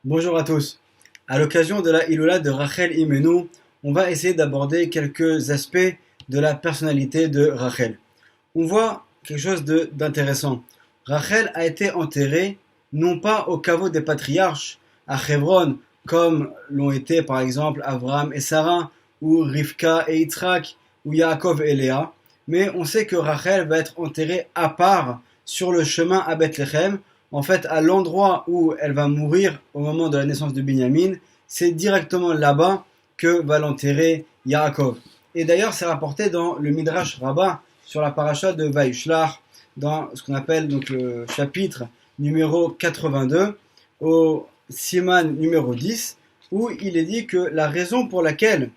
Bonjour à tous. À l'occasion de la Iloula de Rachel Imenu, on va essayer d'aborder quelques aspects de la personnalité de Rachel. On voit quelque chose d'intéressant. Rachel a été enterrée non pas au caveau des patriarches, à Hebron, comme l'ont été par exemple Abraham et Sarah, ou Rivka et Yitzhak, ou Yaakov et Léa, mais on sait que Rachel va être enterrée à part sur le chemin à Bethléem. En fait, à l'endroit où elle va mourir au moment de la naissance de Binyamin, c'est directement là-bas que va l'enterrer Yaakov. Et d'ailleurs, c'est rapporté dans le Midrash Rabbah sur la paracha de Vaishlach, dans ce qu'on appelle donc le chapitre numéro 82, au Siman numéro 10, où il est dit que la raison pour laquelle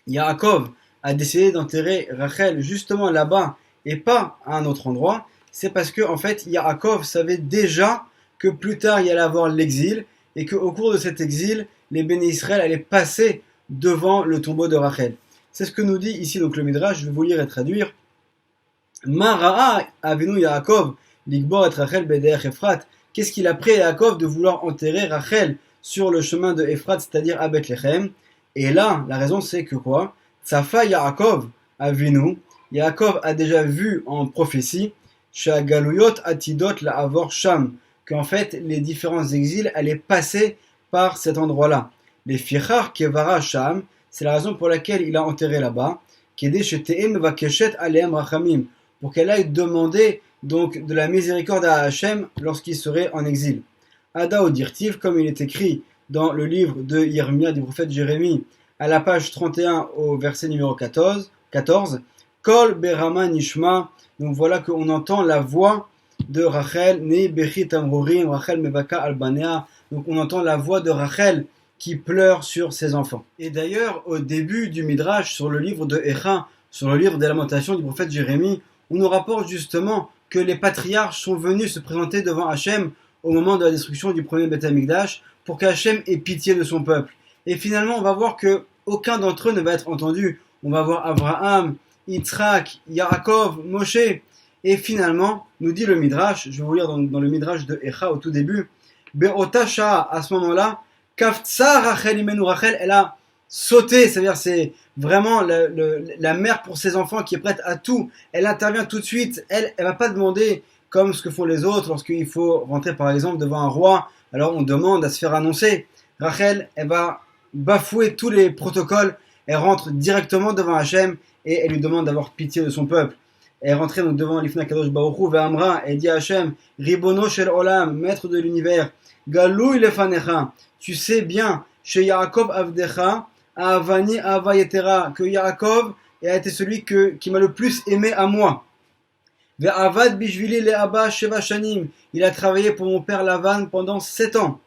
Yaakov a décidé d'enterrer Rachel justement là-bas et pas à un autre endroit, c'est parce que en fait Yaakov savait déjà que plus tard il y allait avoir l'exil et qu'au cours de cet exil, les béné Israël allaient passer devant le tombeau de Rachel. C'est ce que nous dit ici donc le Midrash, je vais vous lire et traduire. Mara'a avinu Yaakov ligbor et Rachel b'derech Ephrat. Qu'est-ce qu'il a pris à Yaakov de vouloir enterrer Rachel sur le chemin de Ephrat, c'est-à-dire à Bethléem? Et là, la raison c'est que quoi? Tsafa Yaakov avinu. Yaakov a déjà vu en prophétie Sha'galuyot atidot la avor sham, qu'en fait les différents exils allaient passer par cet endroit-là. Les fichar kevara sham, c'est la raison pour laquelle il a enterré là-bas. Kede sheteim vakeshet aleem rachamim, pour qu'elle aille demander donc de la miséricorde à Hachem lorsqu'il serait en exil. Ada Odirtiv, comme il est écrit dans le livre de Yermia du prophète Jérémie, à la page 31 au verset numéro 14, Kol berama nishma, donc voilà qu'on entend la voix de Rachel, ne bechit amrorim, Rachel mevaka albanea, donc on entend la voix de Rachel qui pleure sur ses enfants. Et d'ailleurs, au début du Midrash, sur le livre de Echa, sur le livre des lamentations du prophète Jérémie, on nous rapporte justement que les patriarches sont venus se présenter devant Hachem au moment de la destruction du premier Beth Amikdash pour qu'Hachem ait pitié de son peuple. Et finalement, on va voir que aucun d'entre eux ne va être entendu. On va voir Abraham, Yitzhak, Yaakov, Moshe. Et finalement, nous dit le Midrash, je vais vous lire dans le Midrash de Echa au tout début, Be'ota Sha'a, à ce moment-là, Kaftsa Rachel Imenu, Rachel, elle a sauté, c'est-à-dire c'est vraiment la mère pour ses enfants qui est prête à tout. Elle intervient tout de suite, elle va pas demander comme ce que font les autres lorsqu'il faut rentrer par exemple devant un roi, alors on demande à se faire annoncer. Rachel, elle va bafouer tous les protocoles, elle rentre directement devant Hachem et elle lui demande d'avoir pitié de son peuple. Elle est rentrée donc devant l'Ifna Kadosh Baruch Hu ve'amra et dit à Hachem, Ribono shel olam, maître de l'univers, Galouy lefanecha, tu sais bien, chez Yaakov avdecha, Avani avayetera, que Yaakov a été celui qui m'a le plus aimé à moi. Ve'avad bishvili le'aba sheva shanim, il a travaillé pour mon père Lavan pendant 7 ans.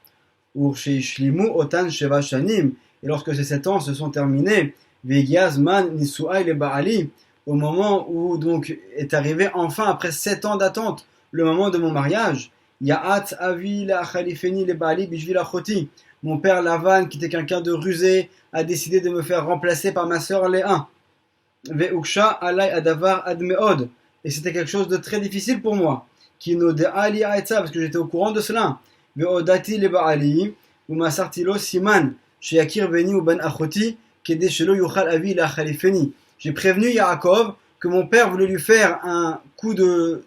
Urshishlimu otan sheva shanim, et lorsque ces 7 ans se sont terminés, ve'giazman nisuai le ba'ali, au moment où donc est arrivé enfin après 7 ans d'attente, le moment de mon mariage, Ya'at avi la khalifeni le ba'ali bishvil achoti, mon père Lavan, qui était quelqu'un de rusé, a décidé de me faire remplacer par ma sœur Léa. Ve'uksha alay adavar admeod, et c'était quelque chose de très difficile pour moi. Ki no de'ali aetza, parce que j'étais au courant de cela. Ve'odati le ba'ali, ou ma sartilo siman, sheyakir veni ou ben achoti, kede shelo yuchal avi la khalifeni. J'ai prévenu Yaakov que mon père voulait lui faire un coup de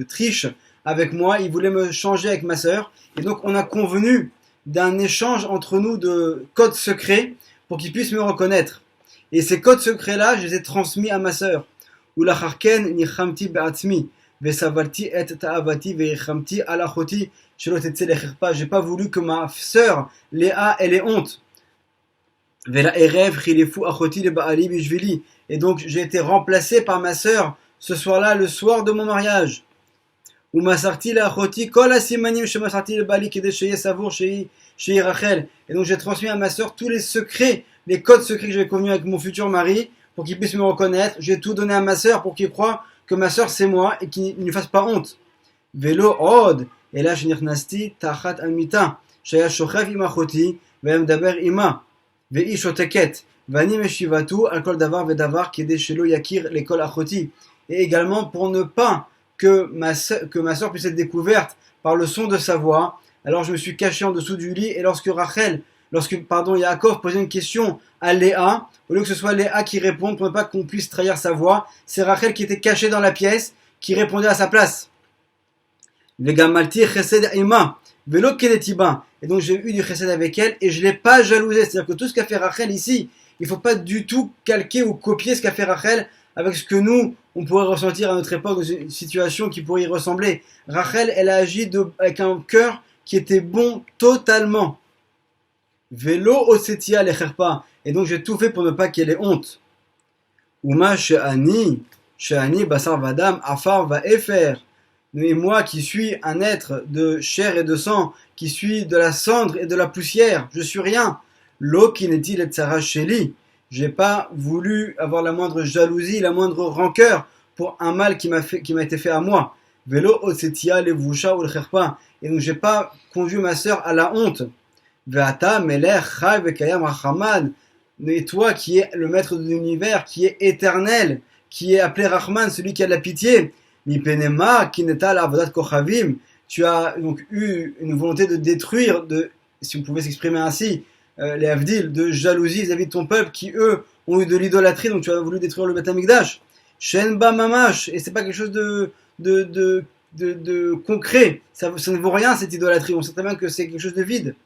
triche avec moi, il voulait me changer avec ma sœur, et donc on a convenu d'un échange entre nous de codes secrets pour qu'il puisse me reconnaître. Et ces codes secrets-là, je les ai transmis à ma sœur. Ulacharken nichamti be'atzmi, vesavalti et ta'avati ve'ichamti alachoti, shelo tetse lechirpa. J'ai pas voulu que ma sœur Léa elle ait honte. Et donc j'ai été remplacé par ma sœur ce soir-là, le soir de mon mariage. Et donc j'ai transmis à ma sœur tous les secrets, les codes secrets que j'avais convenus avec mon futur mari pour qu'il puisse me reconnaître. J'ai tout donné à ma sœur pour qu'il croie que ma sœur c'est moi et qu'il ne lui fasse pas honte. Velo od, et là je nirnasti tachat amita, shaya shochev imachoti, ve'em daber ima. Et également pour ne pas que ma soeur puisse être découverte par le son de sa voix, Alors je me suis caché en dessous du lit et lorsque Yaakov posait une question à Léa, au lieu que ce soit Léa qui réponde pour ne pas qu'on puisse trahir sa voix, c'est Rachel qui était cachée dans la pièce qui répondait à sa place. Vegamalti chesed ima, velo kenetiba. Et donc j'ai eu du chesed avec elle et je ne l'ai pas jalousée. C'est-à-dire que tout ce qu'a fait Rachel ici, il ne faut pas du tout calquer ou copier ce qu'a fait Rachel avec ce que nous, on pourrait ressentir à notre époque dans une situation qui pourrait y ressembler. Rachel, elle a agi avec un cœur qui était bon totalement. Velo osetia lecherpa. Et donc j'ai tout fait pour ne pas qu'elle ait honte. Uma she'ani basar vadam afar va efer. Et moi qui suis un être de chair et de sang, qui suis de la cendre et de la poussière, je suis rien. Lo kineti letzara sheli. J'ai pas voulu avoir la moindre jalousie, la moindre rancœur pour un mal qui m'a été fait à moi. Velo osetia levusha ou lecherpa. Et donc j'ai pas conduit ma sœur à la honte. Ve'ata melech chai ve'kayam rachamad. Et toi qui es le maître de l'univers, qui est éternel, qui est appelé Rahman, celui qui a de la pitié. Mipenema kineta l'avodat kochavim. Tu as donc eu une volonté de détruire, si on pouvait s'exprimer ainsi, les Avdil, de jalousie vis-à-vis de ton peuple qui, eux, ont eu de l'idolâtrie, donc tu as voulu détruire le Beth Amikdash. Shenba mamash, et c'est pas quelque chose de concret, ça ne vaut rien cette idolâtrie, on sait très bien que c'est quelque chose de vide.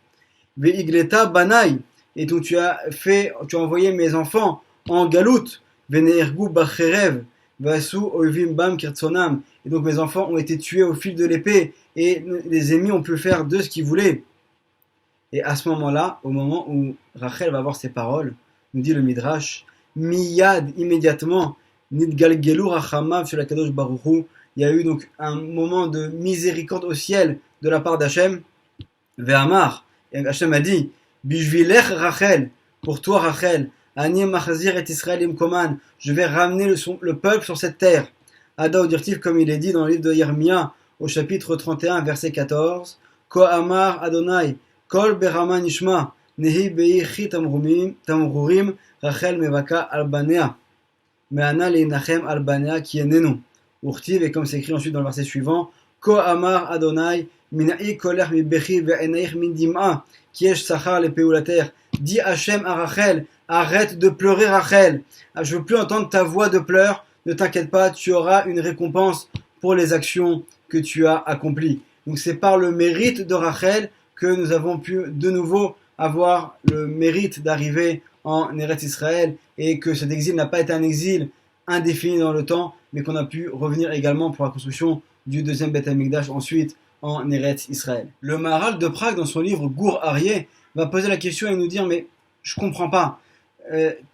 Veigleta banai, et donc tu as envoyé mes enfants en galoute, veneirgu bacherev, vasu oivim bam kirtsonam, et donc mes enfants ont été tués au fil de l'épée, et les ennemis ont pu faire d'eux ce qu'ils voulaient. Et à ce moment-là, au moment où Rachel va avoir ces paroles, nous dit le Midrash, miyad, immédiatement, nidgalgelu rachamav shel HaKadosh Baruch Hu, il y a eu donc un moment de miséricorde au ciel de la part d'Hachem, ve'amar, et Hachem a dit, bishvilech Rachel, pour toi Rachel, ani machazir et Israël imkoman, je vais ramener le peuple sur cette terre. Ada Odirtiv, comme il est dit dans le livre de Yermia, au chapitre 31, verset 14, Ko amar Adonai, Kol berama nishma, nehi beichi tamrurim, Rachel mevaka albanea, me'ana leinachem albanea qui est nenu. Urtiv, et comme c'est écrit ensuite dans le verset suivant, Ko amar Adonai, mina'i koler mi bechi ve'enaich min dim'a, kiesh sachar le peulater. Dis Hachem à Rachel, arrête de pleurer Rachel. Je veux plus entendre ta voix de pleurs. Ne t'inquiète pas, tu auras une récompense pour les actions que tu as accomplies. Donc c'est par le mérite de Rachel que nous avons pu de nouveau avoir le mérite d'arriver en Eretz Israël et que cet exil n'a pas été un exil indéfini dans le temps, mais qu'on a pu revenir également pour la construction du deuxième Beth Amikdash ensuite en Eretz Israël. Le Maharal de Prague, dans son livre Gur Aryeh, va poser la question et nous dire, mais je comprends pas.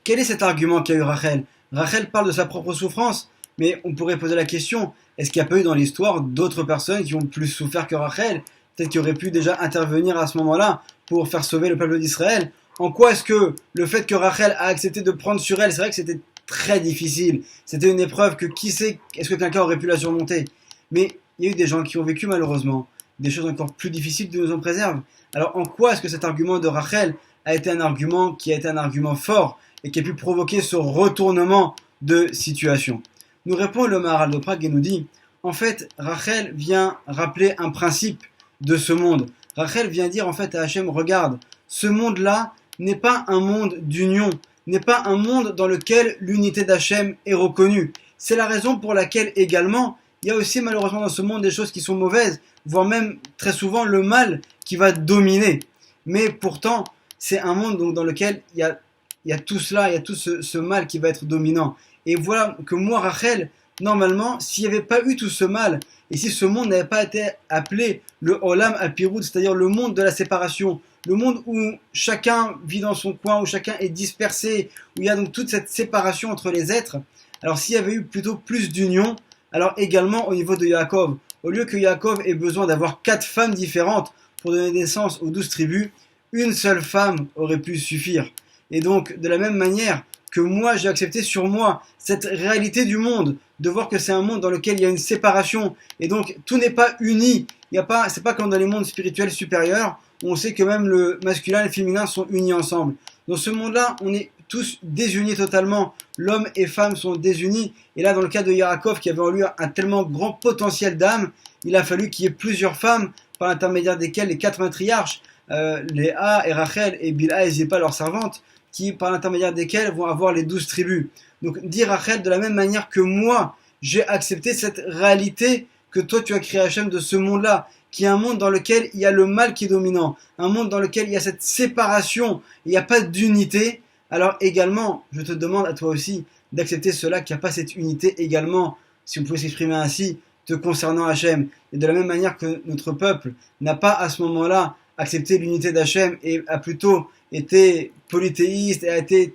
Quel est cet argument qu'a eu Rachel? Rachel parle de sa propre souffrance, mais on pourrait poser la question, est-ce qu'il n'y a pas eu dans l'histoire d'autres personnes qui ont plus souffert que Rachel? Peut-être qu'il aurait pu déjà intervenir à ce moment-là pour faire sauver le peuple d'Israël. En quoi est-ce que le fait que Rachel a accepté de prendre sur elle, c'est vrai que c'était très difficile, c'était une épreuve que qui sait, est-ce que quelqu'un aurait pu la surmonter? Mais il y a eu des gens qui ont vécu malheureusement des choses encore plus difficiles, Dieu nous en préserve. Alors en quoi est-ce que cet argument de Rachel a été un argument qui a été un argument fort et qui a pu provoquer ce retournement de situation? Nous répond le Maharal de Prague et nous dit, en fait, Rachel vient rappeler un principe de ce monde. Rachel vient dire en fait à Hachem, regarde, ce monde-là n'est pas un monde d'union, n'est pas un monde dans lequel l'unité d'Hachem est reconnue. C'est la raison pour laquelle également, il y a aussi malheureusement dans ce monde des choses qui sont mauvaises, voire même très souvent le mal qui va dominer. Mais pourtant, c'est un monde donc, dans lequel il y a tout cela, il y a tout ce mal qui va être dominant. Et voilà que moi, Rachel, normalement, s'il n'y avait pas eu tout ce mal, et si ce monde n'avait pas été appelé le Olam al-Piroud, c'est-à-dire le monde de la séparation, le monde où chacun vit dans son coin, où chacun est dispersé, où il y a donc toute cette séparation entre les êtres, alors s'il y avait eu plutôt plus d'union, alors également au niveau de Yaakov, au lieu que Yaakov ait besoin d'avoir 4 femmes différentes pour donner naissance aux 12 tribus, une seule femme aurait pu suffire. Et donc, de la même manière que moi, j'ai accepté sur moi cette réalité du monde, de voir que c'est un monde dans lequel il y a une séparation, et donc tout n'est pas uni. C'est pas comme dans les mondes spirituels supérieurs, où on sait que même le masculin et le féminin sont unis ensemble. Dans ce monde-là, on est tous désunis totalement. L'homme et femme sont désunis. Et là, dans le cas de Yaakov, qui avait en lui un tellement grand potentiel d'âme, il a fallu qu'il y ait plusieurs femmes par l'intermédiaire desquels les 4 matriarches, Léa et Rachel et Bilha et Zilpa, leurs servantes, qui par l'intermédiaire desquels vont avoir les 12 tribus. Donc dit Rachel, de la même manière que moi, j'ai accepté cette réalité que toi tu as créé, Hachem, de ce monde-là, qui est un monde dans lequel il y a le mal qui est dominant, un monde dans lequel il y a cette séparation, il n'y a pas d'unité. Alors également, je te demande à toi aussi d'accepter cela, qu'il n'y a pas cette unité également, si on pouvait s'exprimer ainsi, te concernant Hachem. Et de la même manière que notre peuple n'a pas à ce moment-là accepté l'unité d'Hachem et a plutôt été polythéiste et a été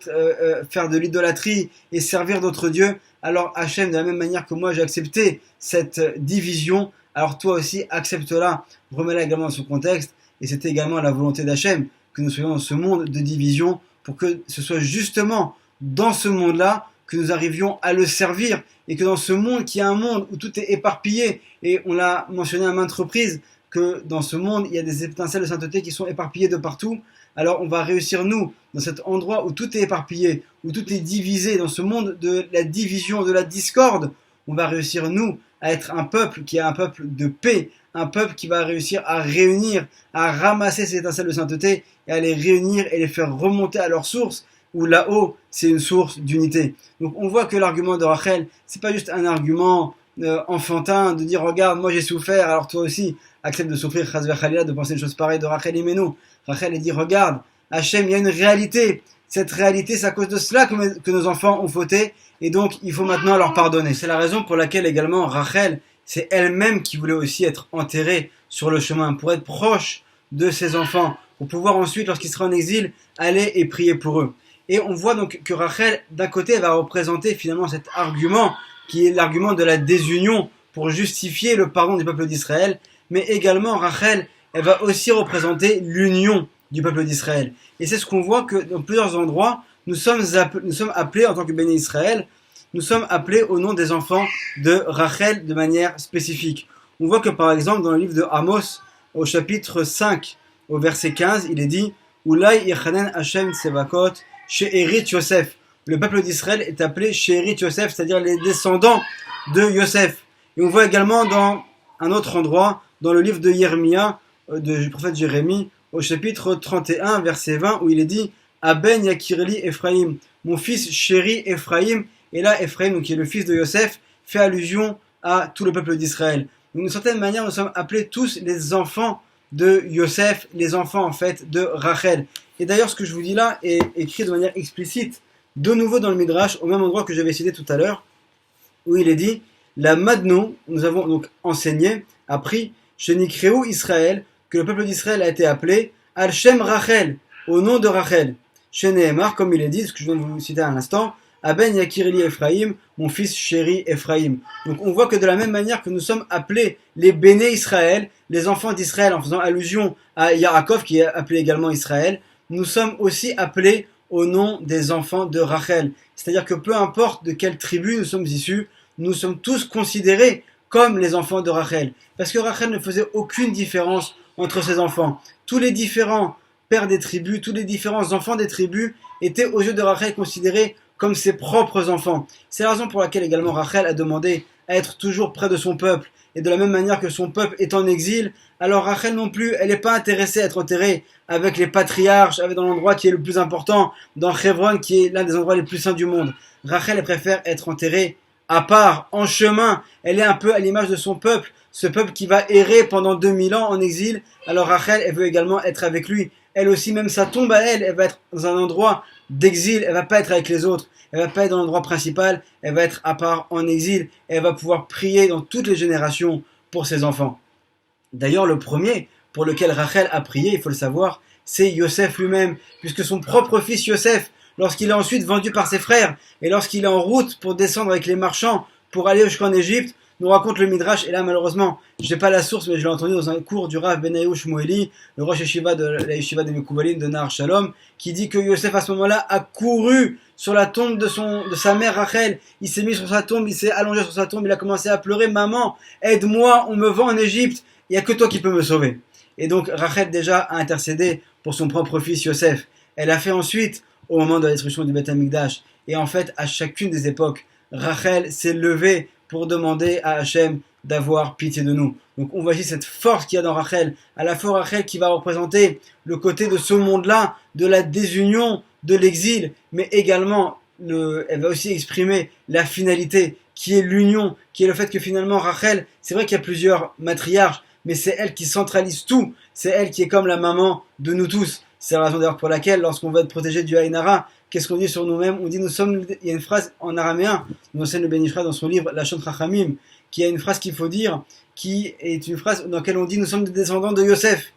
faire de l'idolâtrie et servir d'autres dieux, alors Hachem, de la même manière que moi j'ai accepté cette division, alors toi aussi accepte-la, remets-la également dans son contexte, et c'était également la volonté d'Hachem que nous soyons dans ce monde de division, pour que ce soit justement dans ce monde-là que nous arrivions à le servir, et que dans ce monde qui est un monde où tout est éparpillé, et on l'a mentionné à maintes reprises, que dans ce monde il y a des étincelles de sainteté qui sont éparpillées de partout, alors on va réussir nous, dans cet endroit où tout est éparpillé, où tout est divisé, dans ce monde de la division, de la discorde, on va réussir nous à être un peuple qui est un peuple de paix, un peuple qui va réussir à réunir, à ramasser ces étincelles de sainteté et à les réunir et les faire remonter à leur source, où là-haut c'est une source d'unité. Donc on voit que l'argument de Rachel, c'est pas juste un argument enfantin de dire regarde moi j'ai souffert alors toi aussi accepte de souffrir, chas v'chalila, de penser une chose pareille de Rachel Imenu. Rachel dit regarde Hachem, il y a une réalité, cette réalité c'est à cause de cela que nos enfants ont fauté et donc il faut maintenant leur pardonner. C'est la raison pour laquelle également Rachel, c'est elle-même qui voulait aussi être enterrée sur le chemin pour être proche de ses enfants, pour pouvoir ensuite lorsqu'ils seraient en exil aller et prier pour eux. Et on voit donc que Rachel d'un côté va représenter finalement cet argument qui est l'argument de la désunion pour justifier le pardon du peuple d'Israël, mais également Rachel, elle va aussi représenter l'union du peuple d'Israël. Et c'est ce qu'on voit que dans plusieurs endroits, nous sommes appelés en tant que béné Israël, nous sommes appelés au nom des enfants de Rachel de manière spécifique. On voit que par exemple dans le livre de Amos, au chapitre 5, au verset 15, il est dit « Ulai Yechanen Hashem Tsevakot She'erit Yosef ». Le peuple d'Israël est appelé She'erit Yosef, c'est-à-dire les descendants de Yosef. Et on voit également dans un autre endroit, dans le livre de Yermia, du prophète Jérémie, au chapitre 31, verset 20, où il est dit « Aben Yakirli Ephraim », mon fils chéri Ephraim. Et là, Ephraim, qui est le fils de Yosef, fait allusion à tout le peuple d'Israël. Donc, d'une certaine manière, nous sommes appelés tous les enfants de Yosef, les enfants en fait de Rachel. Et d'ailleurs, ce que je vous dis là est écrit de manière explicite, de nouveau dans le Midrash, au même endroit que j'avais cité tout à l'heure, où il est dit la Madno, nous avons donc enseigné, appris, chez Nikreu Israël, que le peuple d'Israël a été appelé Al-Shem Rachel, au nom de Rachel. Chez Nehemar, comme il est dit, ce que je viens de vous citer à l'instant, Aben Yakirli Ephraim, mon fils chéri Ephraim. Donc on voit que de la même manière que nous sommes appelés les béné Israël, les enfants d'Israël, en faisant allusion à Yaakov qui est appelé également Israël, nous sommes aussi appelés au nom des enfants de Rachel. C'est-à-dire que peu importe de quelle tribu nous sommes issus, nous sommes tous considérés comme les enfants de Rachel. Parce que Rachel ne faisait aucune différence entre ses enfants. Tous les différents pères des tribus, tous les différents enfants des tribus étaient aux yeux de Rachel considérés comme ses propres enfants. C'est la raison pour laquelle également Rachel a demandé à être toujours près de son peuple. Et de la même manière que son peuple est en exil, alors Rachel non plus, elle n'est pas intéressée à être enterrée avec les patriarches, avec dans l'endroit qui est le plus important, dans Hebron qui est l'un des endroits les plus saints du monde. Rachel, elle préfère être enterrée à part, en chemin. Elle est un peu à l'image de son peuple, ce peuple qui va errer pendant 2000 ans en exil. Alors Rachel, elle veut également être avec lui. Elle aussi, même sa tombe à elle, elle va être dans un endroit d'exil, elle va pas être avec les autres. Elle va pas être dans l'endroit principal, elle va être à part en exil, et elle va pouvoir prier dans toutes les générations pour ses enfants. D'ailleurs, le premier pour lequel Rachel a prié, il faut le savoir, c'est Yosef lui-même, puisque son propre fils Yosef, lorsqu'il est ensuite vendu par ses frères, et lorsqu'il est en route pour descendre avec les marchands pour aller jusqu'en Égypte, nous raconte le Midrash, et là malheureusement, je n'ai pas la source, mais je l'ai entendu dans un cours du Rav Benaïou Shmueli, le Rosh Yeshiva de la Yeshiva des Mekoubalim de Nahar Shalom, qui dit que Yosef à ce moment-là a couru sur la tombe de sa mère Rachel, il s'est mis sur sa tombe, il s'est allongé sur sa tombe, il a commencé à pleurer, maman, aide-moi, on me vend en Égypte, il n'y a que toi qui peux me sauver. Et donc Rachel déjà a intercédé pour son propre fils Yosef. Elle a fait ensuite, au moment de la destruction du Beth Amikdash, et en fait à chacune des époques, Rachel s'est levée pour demander à Hachem d'avoir pitié de nous. Donc on voit ici cette force qu'il y a dans Rachel, à la fois Rachel qui va représenter le côté de ce monde-là, de la désunion, de l'exil, mais également elle va aussi exprimer la finalité, qui est l'union, qui est le fait que finalement Rachel, c'est vrai qu'il y a plusieurs matriarches, mais c'est elle qui centralise tout, c'est elle qui est comme la maman de nous tous. C'est la raison d'ailleurs pour laquelle, lorsqu'on veut être protégé du Aïn Hara, qu'est-ce qu'on dit sur nous-mêmes? On dit il y a une phrase en araméen, nous enseigne le Ben Ishra dans son livre La Shon Chachamim, qui a une phrase qu'il faut dire, qui est une phrase dans laquelle on dit nous sommes des descendants de Yosef.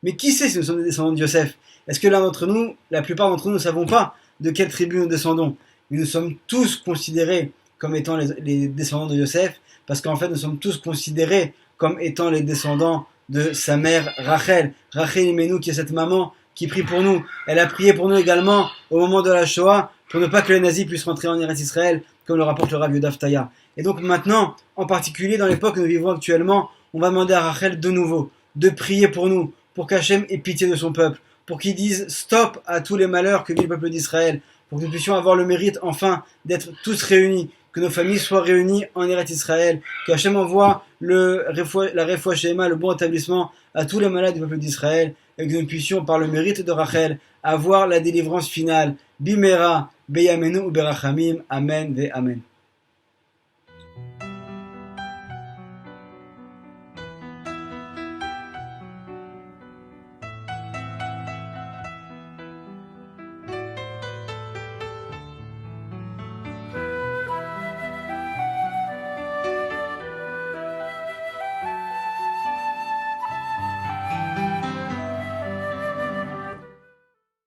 Mais qui sait si nous sommes des descendants de Yosef? Est-ce que l'un d'entre nous, la plupart d'entre nous, ne savons pas de quelle tribu nous descendons? Mais nous sommes tous considérés comme étant les descendants de Yosef, parce qu'en fait nous sommes tous considérés comme étant les descendants de sa mère Rachel. Rachel Imenu, qui est cette maman qui prie pour nous. Elle a prié pour nous également au moment de la Shoah, pour ne pas que les nazis puissent rentrer en Eretz Israël, comme le rapporte le Rav Yehuda Ftaya. Et donc maintenant, en particulier dans l'époque que nous vivons actuellement, on va demander à Rachel de nouveau de prier pour nous, pour qu'Hachem ait pitié de son peuple, pour qu'il dise stop à tous les malheurs que vit le peuple d'Israël, pour que nous puissions avoir le mérite enfin d'être tous réunis, que nos familles soient réunies en Eretz Israël, qu'Hachem envoie la Refoua Shema, le bon établissement à tous les malades du peuple d'Israël, et que nous puissions, par le mérite de Rachel, avoir la délivrance finale. Bimera, Beyamenu ou Berachamim. Amen ve Amen.